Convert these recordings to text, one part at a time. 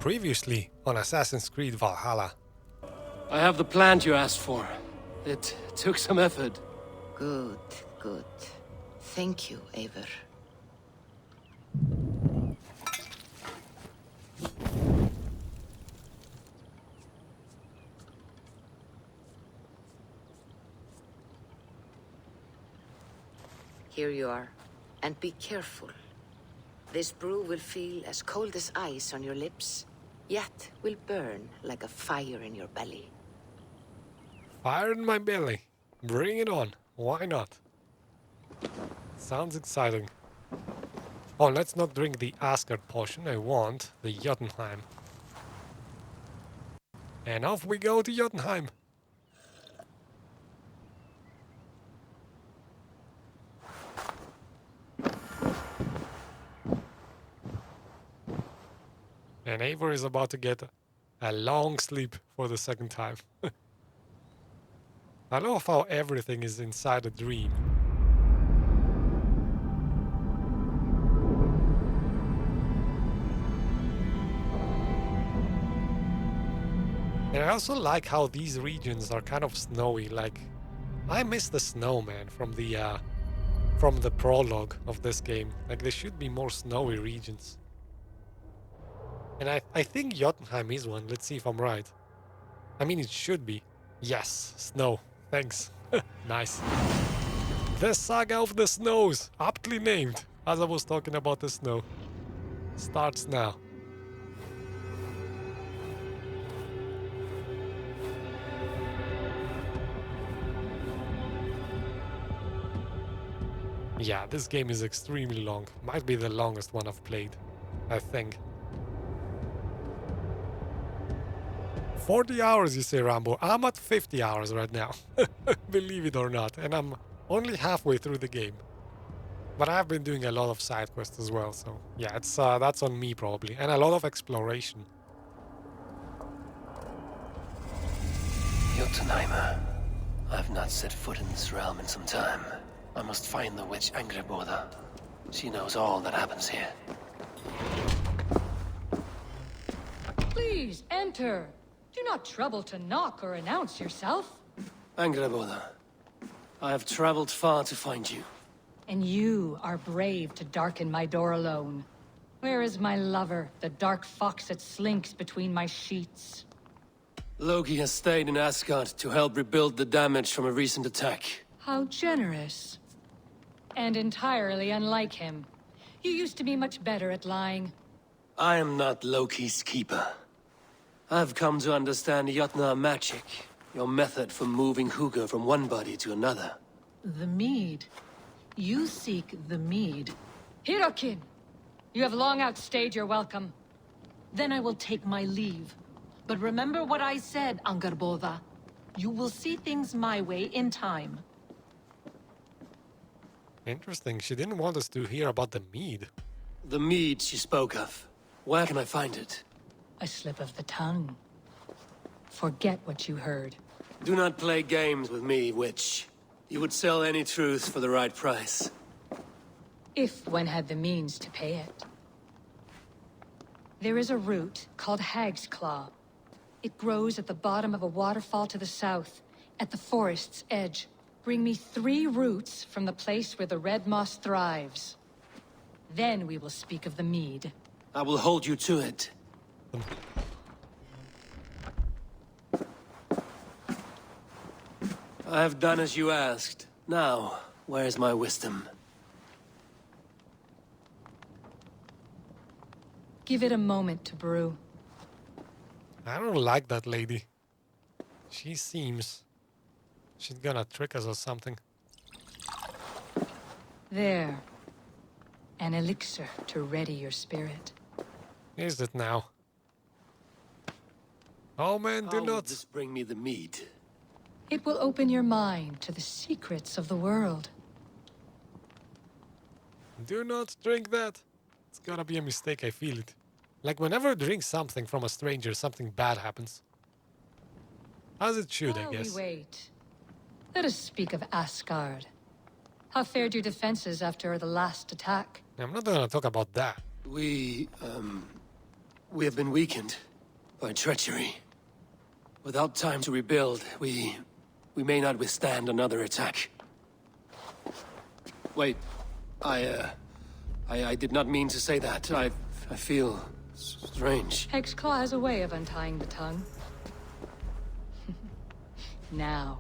Previously on Assassin's Creed Valhalla. I have the plant you asked for. It took some effort. Good, good. Thank you, Eivor. Here you are. And be careful. This brew will feel as cold as ice on your lips, yet will burn like a fire in your belly. Fire in my belly. Bring it on. Why not? Sounds exciting. Oh, let's not drink the Asgard potion. I want the Jotunheim. And off we go to Jotunheim. And Eivor is about to get a long sleep for the second time. I love how everything is inside a dream. And I also like how these regions are kind of snowy. Like, I miss the snow, man, from the prologue of this game. Like, there should be more snowy regions. And I think Jotunheim is one. Let's see if I'm right. I mean, it should be. Yes, snow. Thanks. Nice. The Saga of the Snows, aptly named, as I was talking about the snow, starts now. Yeah, this game is extremely long. Might be the longest one I've played, I think. 40 hours, you say, Rambo. I'm at 50 hours right now. Believe it or not. And I'm only halfway through the game. But I've been doing a lot of side quests as well. So yeah, it's that's on me probably. And a lot of exploration. Jotunheim. I've not set foot in this realm in some time. I must find the witch Angreboda. She knows all that happens here. Please, enter. Do not trouble to knock or announce yourself. Angreboda, I have traveled far to find you. And you are brave to darken my door alone. Where is my lover, the dark fox that slinks between my sheets? Loki has stayed in Asgard to help rebuild the damage from a recent attack. How generous. And entirely unlike him. You used to be much better at lying. I am not Loki's keeper. I've come to understand Jotunheim magic, your method for moving Hugr from one body to another. The mead. You seek the mead. Hirokin! You have long outstayed your welcome. Then I will take my leave. But remember what I said, Angrboda. You will see things my way in time. Interesting. She didn't want us to hear about the mead. The mead she spoke of. Where can I find it? A slip of the tongue. Forget what you heard. Do not play games with me, witch. You would sell any truth for the right price. If one had the means to pay it. There is a root called Hag's Claw. It grows at the bottom of a waterfall to the south, at the forest's edge. Bring me 3 roots from the place where the red moss thrives. Then we will speak of the mead. I will hold you to it. I have done as you asked. Now, where is my wisdom? Give it a moment to brew. I don't like that lady. She seems... she's gonna trick us or something. There. An elixir to ready your spirit. Is it now? Oh man, do How will not... this bring me the mead? It will open your mind to the secrets of the world. Do not drink that. It's gonna be a mistake, I feel it. Like whenever I drink something from a stranger, something bad happens. As it should, I While guess. we wait, let us speak of Asgard. How fared your defenses after the last attack? I'm not gonna talk about that. We, We have been weakened by treachery. Without time to rebuild, we may not withstand another attack. Wait, I did not mean to say that. I feel strange. Hexclaw has a way of untying the tongue. Now,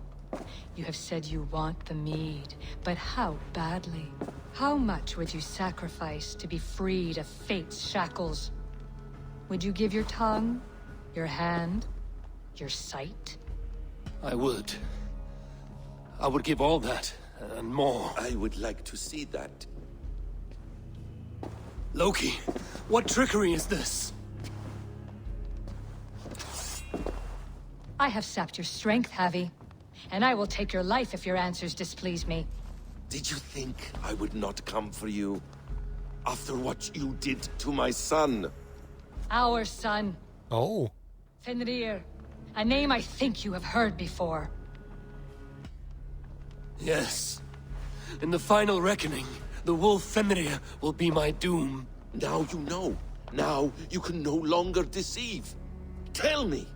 you have said you want the mead, but how badly? How much would you sacrifice to be freed of fate's shackles? Would you give your tongue, your hand, your sight? I would. I would give all that, and more. I would like to see that. Loki, what trickery is this? I have sapped your strength, Havi. And I will take your life if your answers displease me. Did you think I would not come for you? After what you did to my son? Our son, Oh. Fenrir. A name I think you have heard before. Yes. In the final reckoning, the wolf Fenrir will be my doom. Now you know. Now you can no longer deceive. Tell me,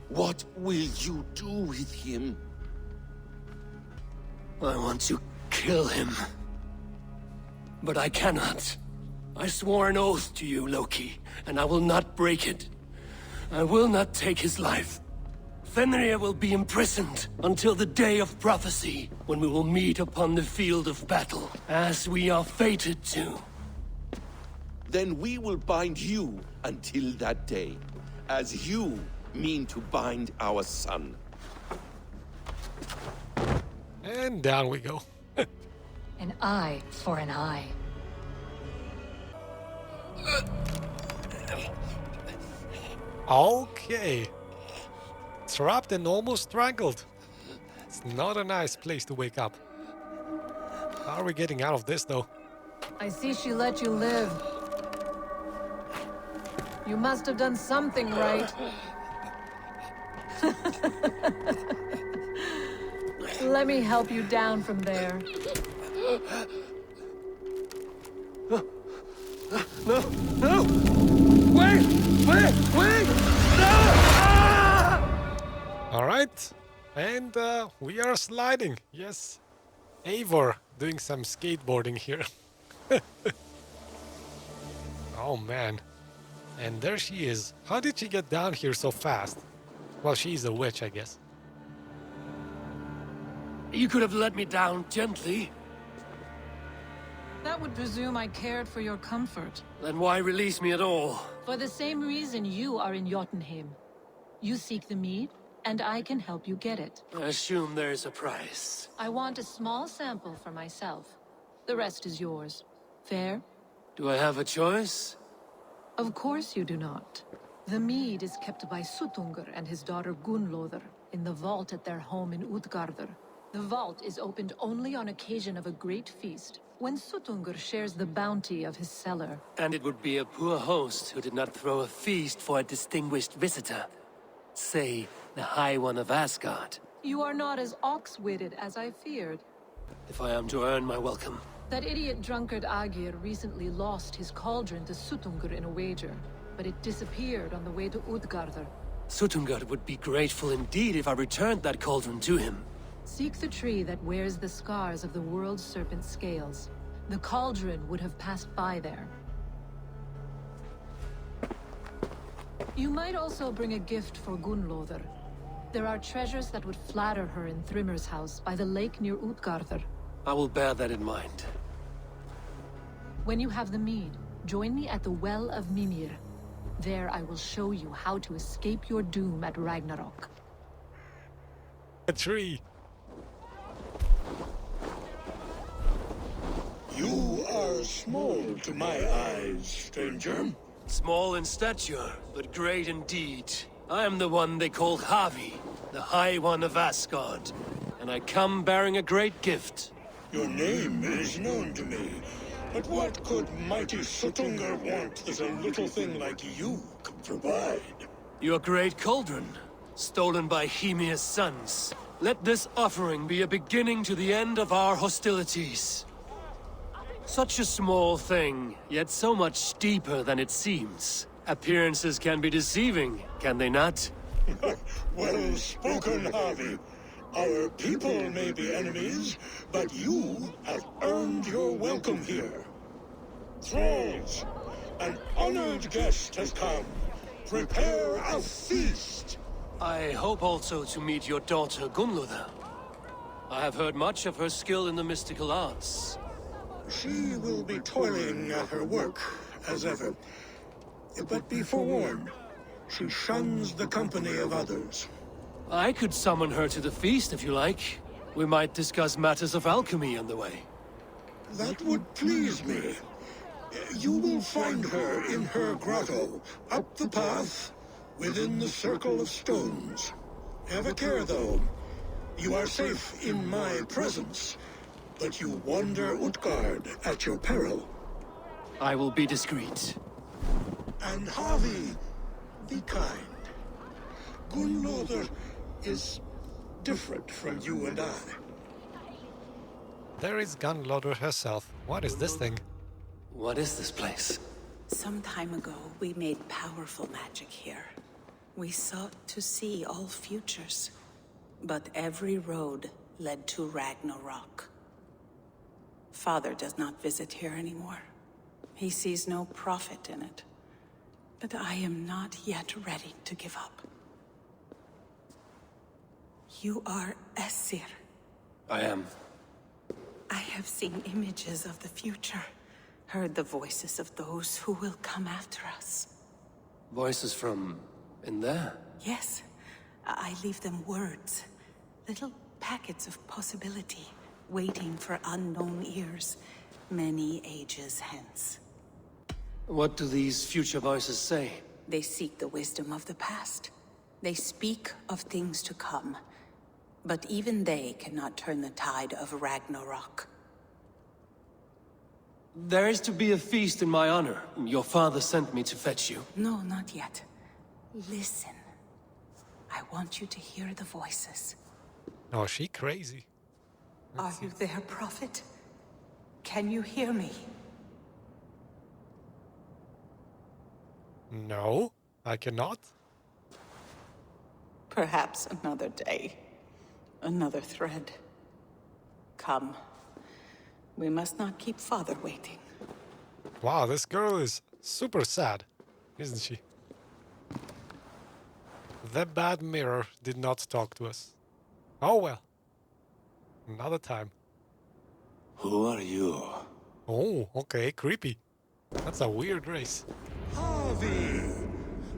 what will you do with him? I want to kill him. But I cannot. I swore an oath to you, Loki, and I will not break it. I will not take his life. Fenrir will be imprisoned until the day of prophecy, when we will meet upon the field of battle, as we are fated to. Then we will bind you until that day, as you mean to bind our son. And down we go. An eye for an eye. Okay. Trapped and almost strangled. It's not a nice place to wake up. How are we getting out of this, though? I see she let you live. You must have done something right. Let me help you down from there. No! Wait! No! All right. And we are sliding. Yes. Eivor doing some skateboarding here. Oh, man. And there she is. How did she get down here so fast? Well, she's a witch, I guess. You could have let me down gently. That would presume I cared for your comfort. Then why release me at all? For the same reason you are in Jotunheim. You seek the mead, and I can help you get it. I assume there's a price. I want a small sample for myself. The rest is yours. Fair? Do I have a choice? Of course you do not. The mead is kept by Suttungr and his daughter Gunnlóðr in the vault at their home in Utgardr. The vault is opened only on occasion of a great feast, when Suttungr shares the bounty of his cellar. And it would be a poor host who did not throw a feast for a distinguished visitor. Say, the High One of Asgard. You are not as ox-witted as I feared. If I am to earn my welcome. That idiot drunkard Agir recently lost his cauldron to Suttungr in a wager, but it disappeared on the way to Utgardr. Suttungr would be grateful indeed if I returned that cauldron to him. Seek the tree that wears the scars of the world's serpent scales. The cauldron would have passed by there. You might also bring a gift for Gunnlóðr. There are treasures that would flatter her in Thrimmer's house by the lake near Utgardr. I will bear that in mind. When you have the mead, join me at the Well of Mimir. There I will show you how to escape your doom at Ragnarok. A tree. You are small to my eyes, stranger. Small in stature, but great in deed. I am the one they call Havi, the High One of Asgard. And I come bearing a great gift. Your name is known to me, but what could mighty Suttungr want that a little thing like you could provide? Your great cauldron, stolen by Hymir's sons. Let this offering be a beginning to the end of our hostilities. Such a small thing, yet so much deeper than it seems. Appearances can be deceiving, can they not? Well spoken, Harvey. Our people may be enemies, but you have earned your welcome here. Thralls, an honored guest has come. Prepare a feast. I hope also to meet your daughter Gunnlother. I have heard much of her skill in the mystical arts. She will be toiling at her work, as ever. But be forewarned, she shuns the company of others. I could summon her to the feast if you like. We might discuss matters of alchemy on the way. That would please me. You will find her in her grotto, up the path, within the circle of stones. Have a care, though. You are safe in my presence, but you wander Utgard at your peril. I will be discreet. And Harvey, be kind. Gunnlother is different from you and I. There is Gunloader herself. What is this thing? What is this place? Some time ago, we made powerful magic here. We sought to see all futures, but every road led to Ragnarok. Father does not visit here anymore. He sees no profit in it. But I am not yet ready to give up. You are Esir. I am. I have seen images of the future, heard the voices of those who will come after us. Voices from in there? Yes, I leave them words, little packets of possibility, waiting for unknown ears, many ages hence. What do these future voices say? They seek the wisdom of the past. They speak of things to come. But even they cannot turn the tide of Ragnarok. There is to be a feast in my honor. Your father sent me to fetch you. No, not yet. Listen. I want you to hear the voices. Oh, she crazy. Are you there, Prophet? Can you hear me? No, I cannot. Perhaps another day. Another thread. Come. We must not keep Father waiting. Wow, this girl is super sad, isn't she? The bad mirror did not talk to us. Oh well. Another time. Who are you? Oh, okay, creepy. That's a weird race. Harvey,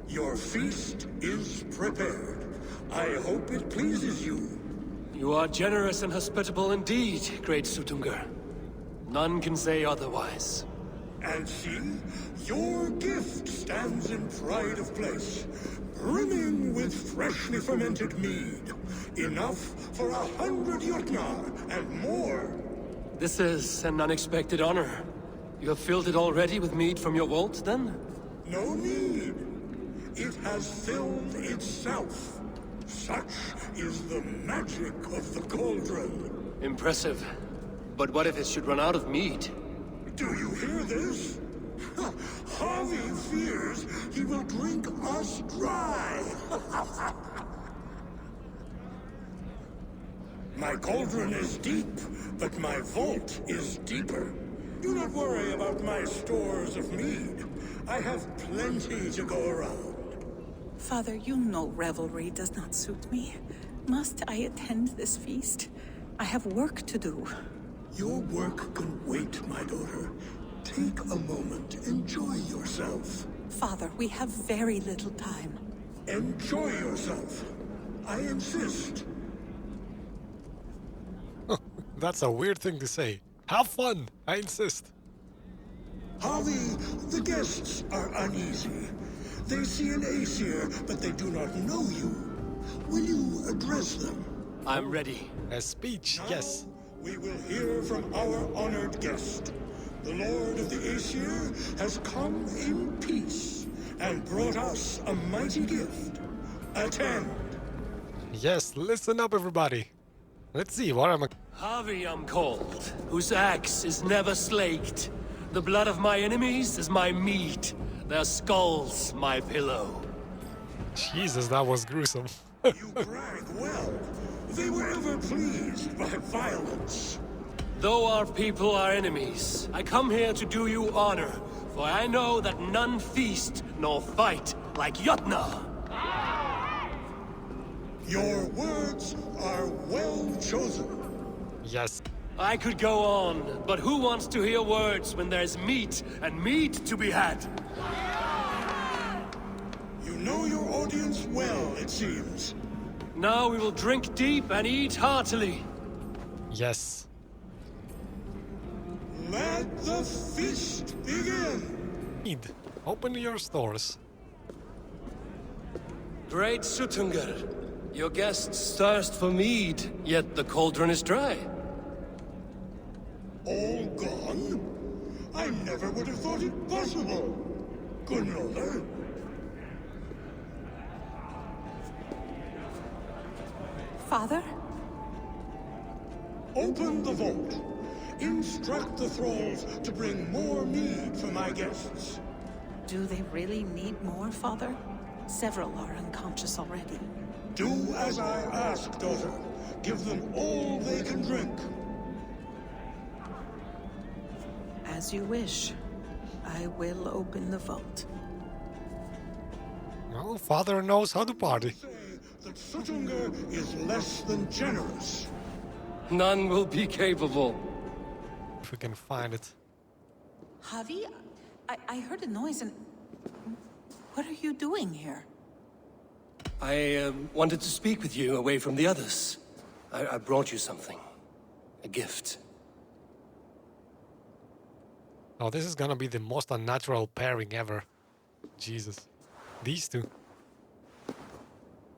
your feast is prepared. I hope it pleases you. You are generous and hospitable indeed, great Suttungr. None can say otherwise. And see, your gift stands in pride of place, brimming with freshly fermented mead. Enough for 100 Jotnar and more. This is an unexpected honor. You have filled it already with mead from your vault, then? No need. It has filled itself. Such is the magic of the cauldron. Impressive. But what if it should run out of mead? Do you hear this? Harvey fears he will drink us dry. My cauldron is deep, but my vault is deeper. Do not worry about my stores of mead. I have plenty to go around. Father, you know revelry does not suit me. Must I attend this feast? I have work to do. Your work can wait, my daughter. Take a moment, enjoy yourself. Father, we have very little time. Enjoy yourself. I insist. That's a weird thing to say. Have fun, I insist. Harvey, the guests are uneasy. They see an Aesir, but they do not know you. Will you address them? I'm ready. A speech, Now, yes. we will hear from our honored guest. The Lord of the Aesir has come in peace and brought us a mighty gift. Attend. Yes, listen up, everybody. Let's see, what am I... Harvey I'm called, whose axe is never slaked. The blood of my enemies is my meat. their skulls my pillow. Jesus, that was gruesome. You brag well. They were ever pleased by violence. Though our people are enemies, I come here to do you honor, for I know that none feast nor fight like Jotnar. Your words are well chosen. Yes. I could go on, but who wants to hear words when there's meat and meat to be had? You know your audience well, it seems. Now we will drink deep and eat heartily. Yes. Let the feast begin. Need. Open your stores. Great Suttungr, your guests thirst for mead, yet the cauldron is dry. All gone? I never would have thought it possible. Gunloder? Father? Open the vault. Instruct the thralls to bring more mead for my guests. Do they really need more, Father? Several are unconscious already. Do as I ask, daughter. Give them all they can drink. As you wish. I will open the vault. Well, father knows how to party. Say that Suttungr is less than generous. None will be capable. If we can find it. Javi? I heard a noise and... What are you doing here? I wanted to speak with you away from the others. I brought you something. A gift. Oh, this is gonna be the most unnatural pairing ever. Jesus. These two.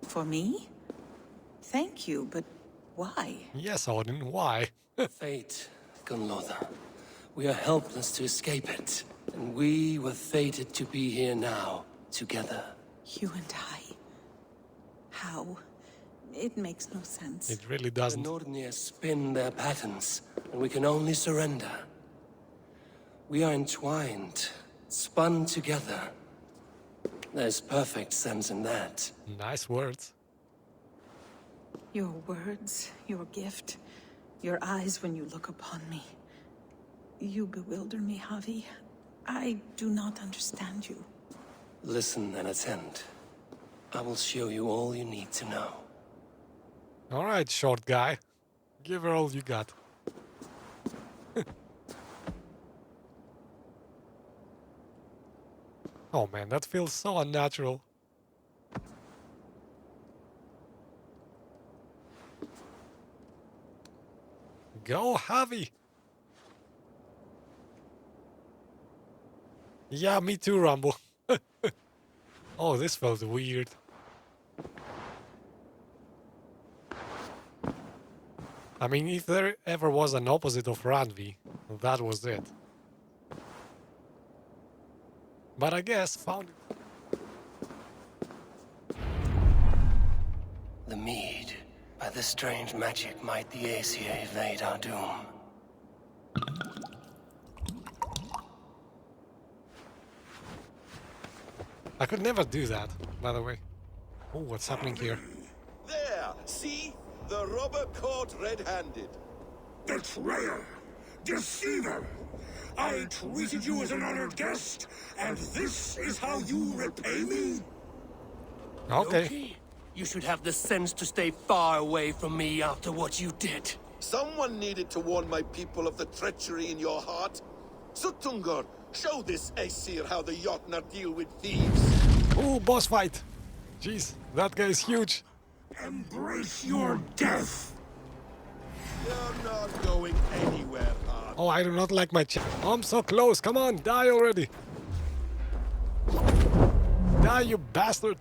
For me? Thank you, but why? Yes, Odin, why? Fate, Gunloder. We are helpless to escape it. And we were fated to be here now, together. You and I. How? It makes no sense. It really The doesn't. Nordnir spin their patterns, and we can only surrender. We are entwined, spun together. There's perfect sense in that. Nice words. Your words, your gift, your eyes when you look upon me. You bewilder me, Javi. I do not understand you. Listen and attend. I will show you all you need to know. Alright, short guy. Give her all you got. Oh man, that feels so unnatural. Go, Javi! Yeah, me too, Rumble. Oh, this felt weird. I mean, if there ever was an opposite of Randvi, that was it. But I guess found it. The mead. By this strange magic might the Aesir evade our doom. I could never do that, by the way. Oh, what's happening here? There, see? The robber caught red-handed. Betrayer! Deceiver! I treated you as an honored guest, and this is how you repay me? Okay. Loki, you should have the sense to stay far away from me after what you did. Someone needed to warn my people of the treachery in your heart. Suttungr, show this Aesir how the Jotnar deal with thieves. Ooh, boss fight! Jeez, that guy is huge. Embrace your death! You're not going anywhere, Hart. Oh, I do not like my Oh, I'm so close. Come on, die already. Die, you bastard.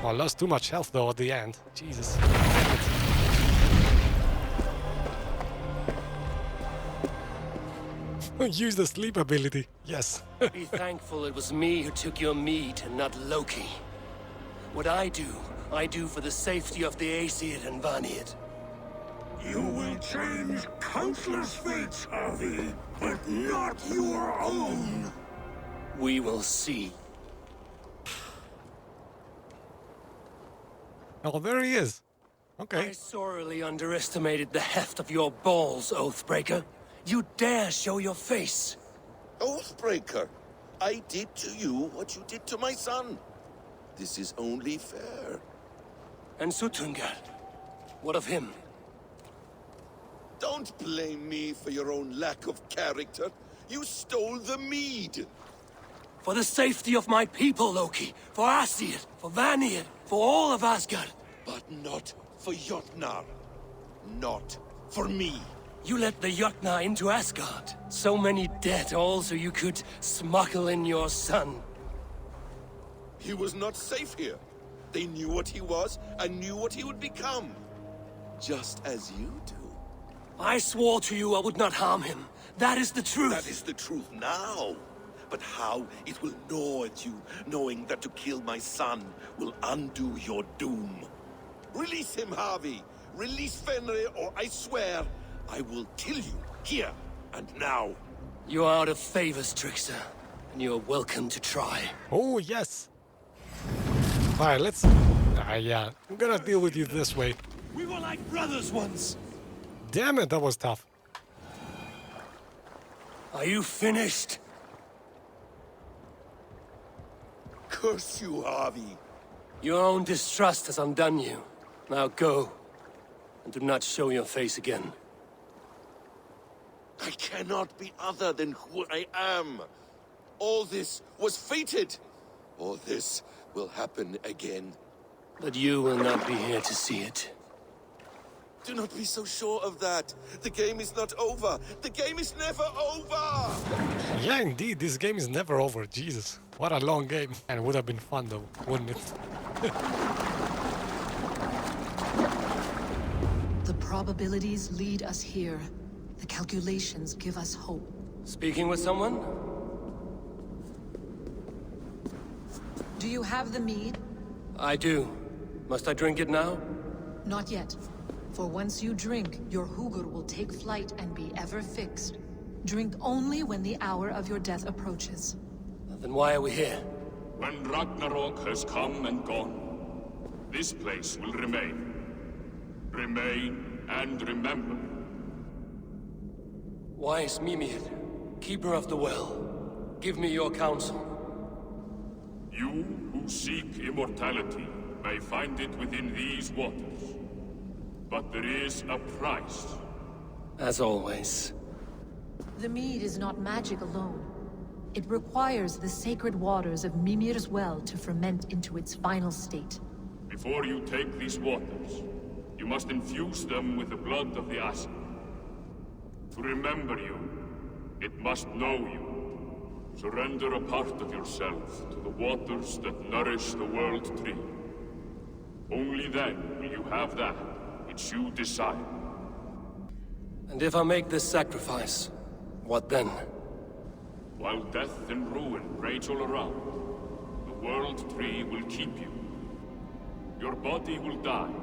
Oh, I lost too much health though at the end. Jesus. Use the sleep ability. Yes. Be thankful it was me who took your meat and not Loki. What I do for the safety of the Aesir and Vanir. You will change countless fates, Harvey, but not your own. We will see. Oh, there he is. I Okay. sorely underestimated the heft of your balls, Oathbreaker. You dare show your face. Oathbreaker, I did to you what you did to my son. This is only fair. And Suttungr, what of him? Don't blame me for your own lack of character. You stole the mead. For the safety of my people, Loki. For Aesir, for Vanir, for all of Asgard. But not for Jotnar. Not for me. You let the Jotnar into Asgard. So many dead, all so you could smuggle in your son. He was not safe here. They knew what he was and knew what he would become. Just as you do. I swore to you I would not harm him. That is the truth. That is the truth now. But how it will gnaw at you, knowing that to kill my son will undo your doom. Release him, Harvey. Release Fenrir, or I swear, I will kill you, here and now. You are out of favors, Trickster. And you are welcome to try. Oh, yes. Alright, let's... yeah. I'm gonna deal with you this way. We were like brothers once. Damn it, that was tough. Are you finished? Curse you, Harvey. Your own distrust has undone you. Now go. And do not show your face again. I cannot be other than who I am. All this was fated. All this will happen again. But you will not be here to see it. Do not be so sure of that. The game is not over. The game is never over. Yeah, indeed, this game is never over. Jesus, what a long game. And it would have been fun though, wouldn't it? The probabilities lead us here. The calculations give us hope. Speaking with someone? Do you have the mead? I do. Must I drink it now? Not yet. For once you drink, your Hugur will take flight and be ever fixed. Drink only when the hour of your death approaches. Then why are we here? When Ragnarok has come and gone, this place will remain. Remain and remember. Wise Mimir, keeper of the well, give me your counsel. You who seek immortality may find it within these waters. But there is a price. As always. The mead is not magic alone. It requires the sacred waters of Mimir's well to ferment into its final state. Before you take these waters, you must infuse them with the blood of the Aesir. To remember you, it must know you. Surrender a part of yourself to the waters that nourish the world tree. Only then will you have that which you desire. And if I make this sacrifice, what then? While death and ruin rage all around, the world tree will keep you. Your body will die,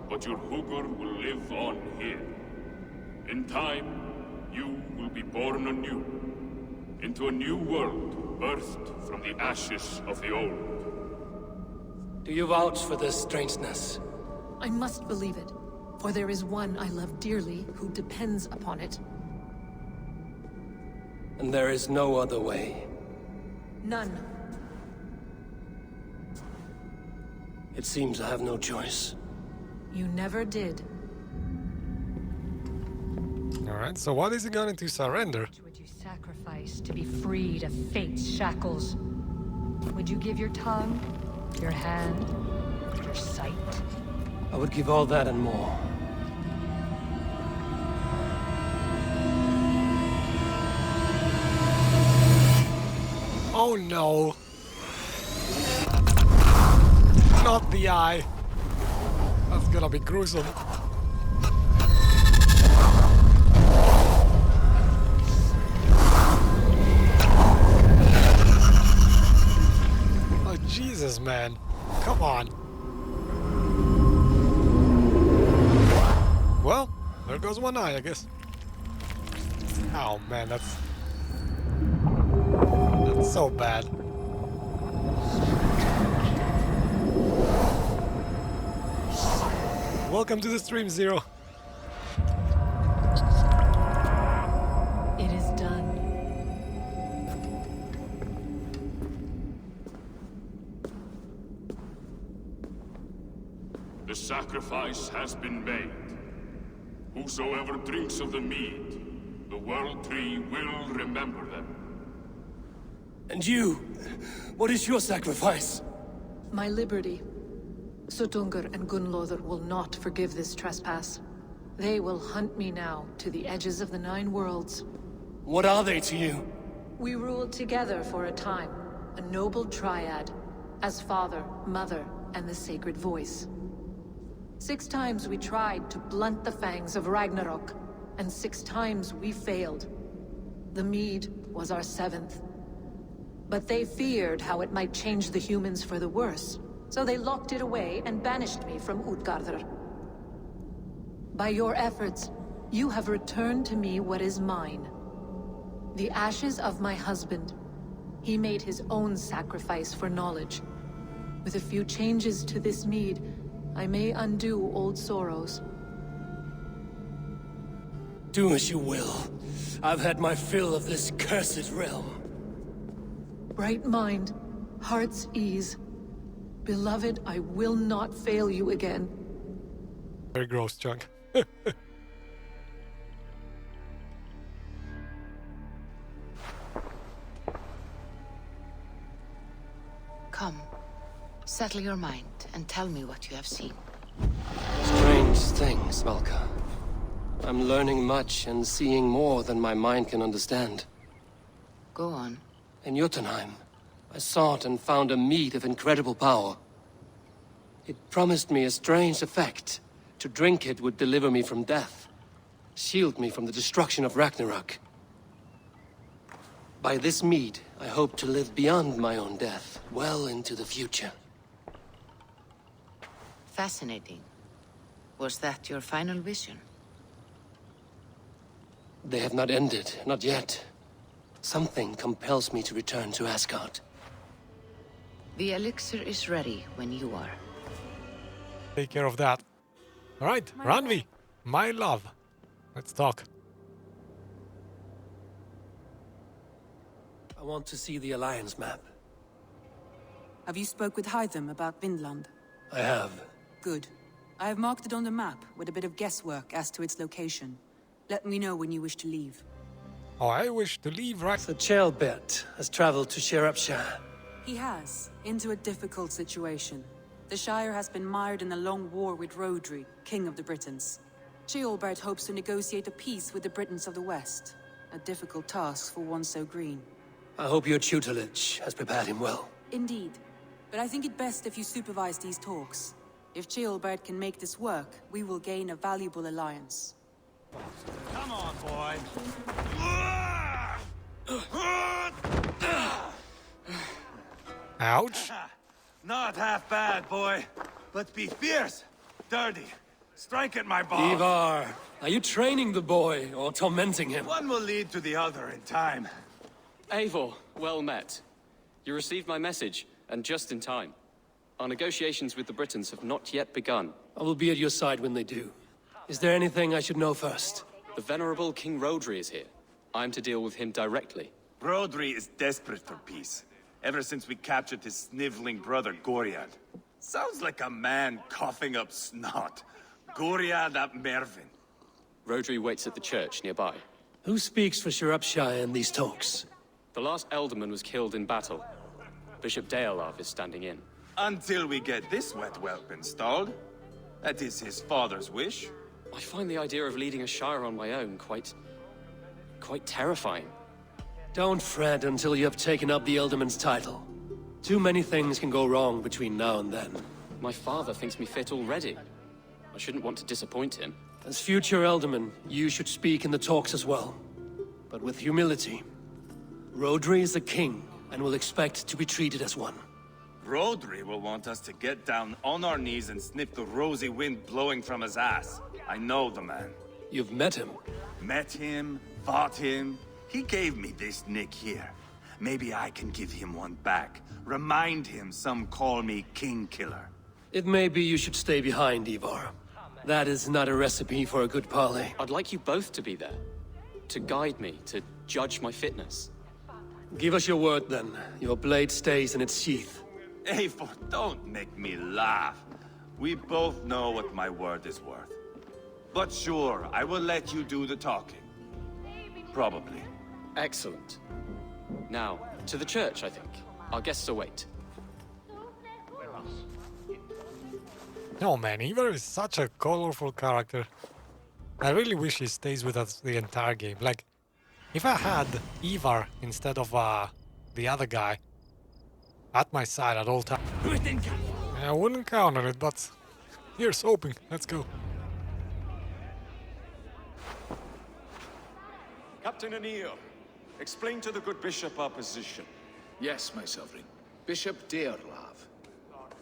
but your Hugur will live on here. In time, you will be born anew, into a new world birthed from the ashes of the old. Do you vouch for this strangeness? I must believe it, for there is one I love dearly who depends upon it. And there is no other way. None. It seems I have no choice. You never did. Alright, so what is he going to surrender? What would you sacrifice to be freed of fate's shackles? Would you give your tongue, your hand, your sight? I would give all that and more. Oh no! Not the eye! That's gonna be gruesome. Oh Jesus, man. Come on. Well, There goes one eye, I guess. Oh man, that's so bad. Welcome to the stream, Zero. It is done. The sacrifice has been made. Whosoever drinks of the mead, the World Tree will remember them. And you? What is your sacrifice? My liberty. Suttungr and Gunnlóðr will not forgive this trespass. They will hunt me now to the edges of the 9 worlds. What are they to you? We ruled together for a time, a noble triad, as father, mother, and the sacred voice. 6 times we tried to blunt the fangs of Ragnarok, and 6 times we failed. The mead was our 7th. But they feared how it might change the humans for the worse, so they locked it away and banished me from Utgardr. By your efforts, you have returned to me what is mine. The ashes of my husband. He made his own sacrifice for knowledge. With a few changes to this mead, I may undo old sorrows. Do as you will. I've had my fill of this cursed realm. Bright mind, heart's ease. Beloved, I will not fail you again. Very gross, Chunk. Come, settle your mind and tell me what you have seen. Strange things, Valka. I'm learning much and seeing more than my mind can understand. Go on. In Jotunheim, I sought and found a mead of incredible power. It promised me a strange effect. To drink it would deliver me from death, shield me from the destruction of Ragnarok. By this mead, I hope to live beyond my own death, well into the future. Fascinating. Was that your final vision? They have not ended, not yet. Something compels me to return to Asgard. The elixir is ready when you are. Take care of that. All right, Ranvi, my love. Let's talk. I want to see the Alliance map. Have you spoke with Hytham about Vinland? I have. Good. I have marked it on the map with a bit of guesswork as to its location. Let me know when you wish to leave. Oh, I wish to leave right. The Chaelbert has traveled to Shropshire. He has, into a difficult situation. The Shire has been mired in a long war with Rhodri, King of the Britons. Ceolbert hopes to negotiate a peace with the Britons of the West. A difficult task for one so green. I hope your tutelage has prepared him well. Indeed. But I think it best if you supervise these talks. If Ceolbert can make this work, we will gain a valuable alliance. Come on, boy. Ouch. Not half bad, boy. But be fierce, dirty. Strike at my balls. Eivor, are you training the boy or tormenting him? One will lead to the other in time. Eivor, well met. You received my message, and just in time. Our negotiations with the Britons have not yet begun. I will be at your side when they do. Is there anything I should know first? The venerable King Rhodri is here. I'm to deal with him directly. Rhodri is desperate for peace. Ever since we captured his sniveling brother, Goriad. Sounds like a man coughing up snot. Goriad ap Mervin. Rhodri waits at the church nearby. Who speaks for Shropshire in these talks? The last Elderman was killed in battle. Bishop Deolaf is standing in. Until we get this wet whelp installed. That is his father's wish. I find the idea of leading a shire on my own quite terrifying. Don't fret until you have taken up the Elderman's title. Too many things can go wrong between now and then. My father thinks me fit already. I shouldn't want to disappoint him. As future Elderman, you should speak in the talks as well. But with humility. Rhodri is a king, and will expect to be treated as one. Rhodri will want us to get down on our knees and sniff the rosy wind blowing from his ass. I know the man. You've met him. Met him, fought him. He gave me this nick here. Maybe I can give him one back. Remind him some call me King Killer. It may be you should stay behind, Eivor. That is not a recipe for a good parley. I'd like you both to be there. To guide me, to judge my fitness. Give us your word, then. Your blade stays in its sheath. Eivor, don't make me laugh. We both know what my word is worth. But sure, I will let you do the talking. Probably. Excellent. Now, to the church, I think. Our guests await. No man, Eivor is such a colorful character. I really wish he stays with us the entire game. Like, if I had Eivor instead of the other guy at my side at all times, I wouldn't count on it, but here's hoping. Let's go. Captain Anir, explain to the good bishop our position. Yes, my sovereign. Bishop Dearlav.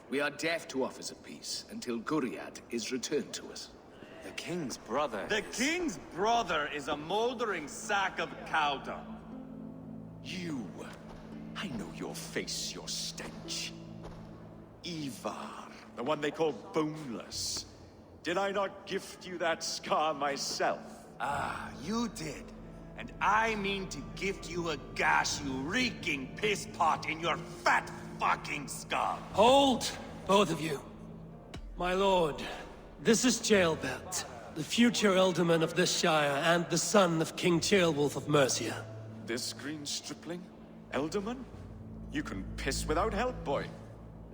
We are deaf to offers of peace until Guriad is returned to us. The king's brother. The king's brother is a moldering sack of cow dung. You. I know your face, your stench. Eivor, the one they call boneless. Did I not gift you that scar myself? Ah, you did. And I mean to gift you a gash, you reeking piss pot in your fat fucking skull. Hold, both of you. My lord, this is Jailbert, the future alderman of this shire and the son of King Ceolwulf of Mercia. This green stripling? Elderman? You can piss without help, boy.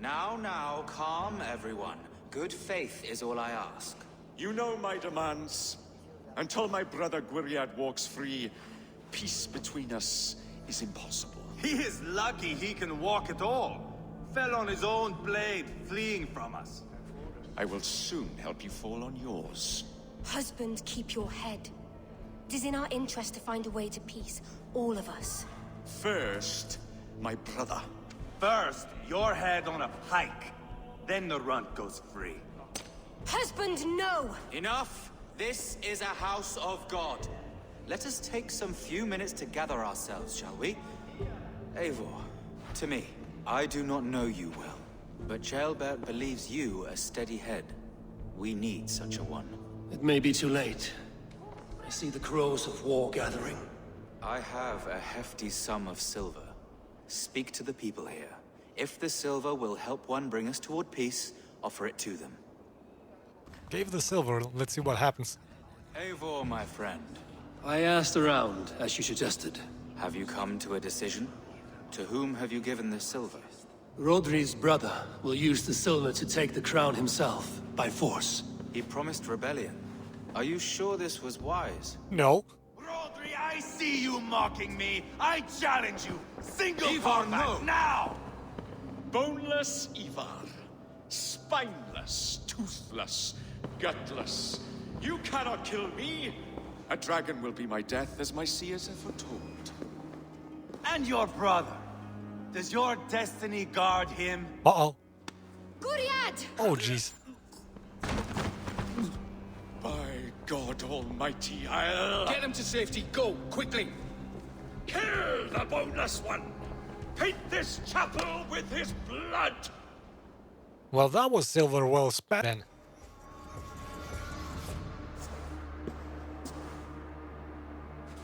Now, calm everyone. Good faith is all I ask. You know my demands. Until my brother Gwyriad walks free, peace between us is impossible. He is lucky he can walk at all. Fell on his own blade, fleeing from us. I will soon help you fall on yours. Husband, keep your head. It is in our interest to find a way to peace, all of us. First, my brother. First, your head on a pike. Then the runt goes free. Husband, no! Enough! This is a house of God. Let us take some few minutes to gather ourselves, shall we? Eivor, to me, I do not know you well, but Jailbert believes you a steady head. We need such a one. It may be too late. I see the crows of war gathering. I have a hefty sum of silver. Speak to the people here. If the silver will help one bring us toward peace, offer it to them. Gave the silver, let's see what happens. Eivor, my friend. I asked around, as you suggested. Have you come to a decision? To whom have you given this silver? Rodri's brother will use the silver to take the crown himself, by force. He promised rebellion. Are you sure this was wise? No. Rodri, I see you mocking me. I challenge you. Single Eivor, combat, no. now! Boneless Eivor. Spineless, toothless, gutless. You cannot kill me. A dragon will be my death, as my seers have foretold. And your brother. Does your destiny guard him? Uh-oh. Guriad! Oh, jeez. By God Almighty, I'll... Get him to safety, go, quickly! Kill the boneless one! Paint this chapel with his blood! Well, that was silver well spent then.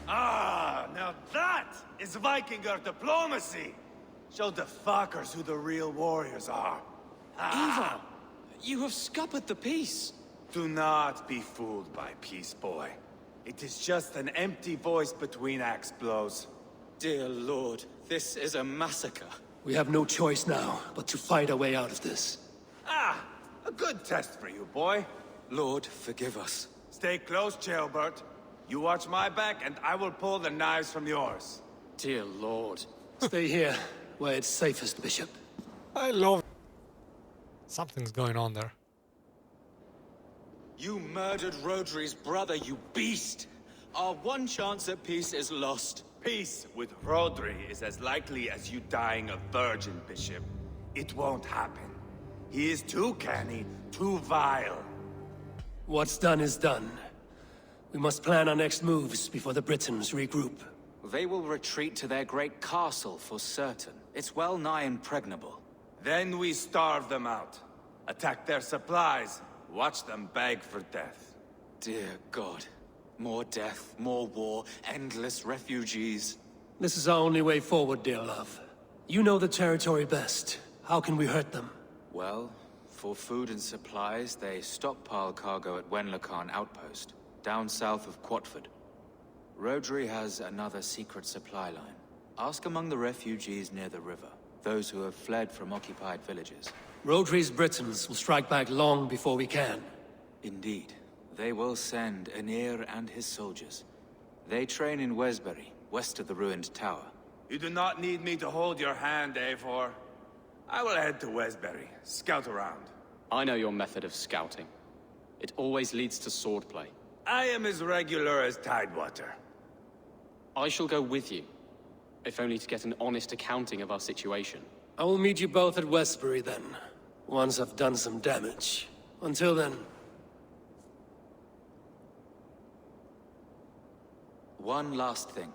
Ah, now that is Vikinger diplomacy! Show the fuckers who the real warriors are. Eivor, you have scuppered the peace. Do not be fooled by peace, boy. It is just an empty voice between axe blows. Dear Lord, this is a massacre. We have no choice now, but to fight our way out of this. Ah, a good test for you, boy. Lord, forgive us. Stay close, Jailbert. You watch my back, and I will pull the knives from yours. Dear Lord. Stay here, where it's safest, Bishop. I love... Something's going on there. You murdered Rodri's brother, you beast! Our one chance at peace is lost. Peace with Rodri is as likely as you dying a virgin, Bishop. It won't happen. He is too canny, too vile. What's done is done. We must plan our next moves before the Britons regroup. They will retreat to their great castle for certain. It's well nigh impregnable. Then we starve them out. Attack their supplies. Watch them beg for death. Dear God. More death, more war, endless refugees. This is our only way forward, dear love. You know the territory best. How can we hurt them? Well, for food and supplies, they stockpile cargo at Wenlacan Outpost, down south of Quatford. Rodri has another secret supply line. Ask among the refugees near the river, those who have fled from occupied villages. Rodri's Britons will strike back long before we can. Indeed. They will send Aenir and his soldiers. They train in Wesbury, west of the ruined tower. You do not need me to hold your hand, Eivor. I will head to Wesbury, scout around. I know your method of scouting. It always leads to swordplay. I am as regular as Tidewater. I shall go with you, if only to get an honest accounting of our situation. I will meet you both at Westbury then, once I've done some damage. Until then... One last thing.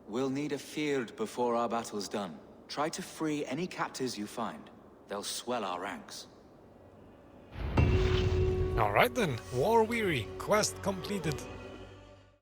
We'll need a field before our battle's done. Try to free any captives you find. They'll swell our ranks. Alright then, War Weary, quest completed.